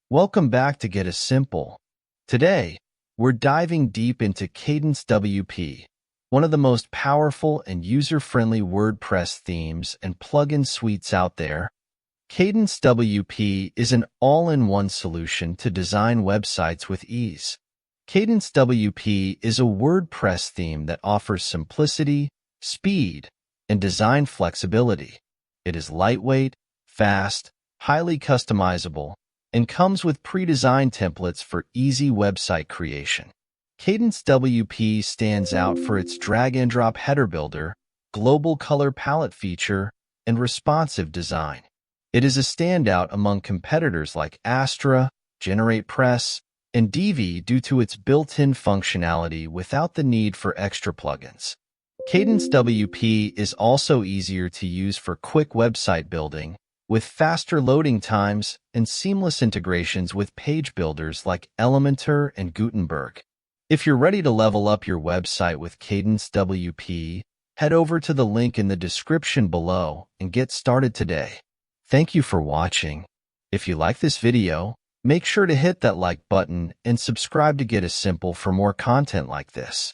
Welcome back to Get a Simple. Today, we're diving deep into Kadence WP, one of the most powerful and user-friendly WordPress themes and plugin suites out there. Kadence WP is an all-in-one solution to design websites with ease. Kadence WP is a WordPress theme that offers simplicity, speed, and design flexibility. It is lightweight, fast, highly customizable, and comes with pre-designed templates for easy website creation. Kadence WP stands out for its drag-and-drop header builder, global color palette feature, and responsive design. It is a standout among competitors like Astra, GeneratePress, and Divi due to its built-in functionality without the need for extra plugins. Kadence WP is also easier to use for quick website building, with faster loading times and seamless integrations with page builders like Elementor and Gutenberg. If you're ready to level up your website with Kadence WP, head over to the link in the description below and get started today. Thank you for watching. If you like this video, make sure to hit that like button and subscribe to Get a Simple for more content like this.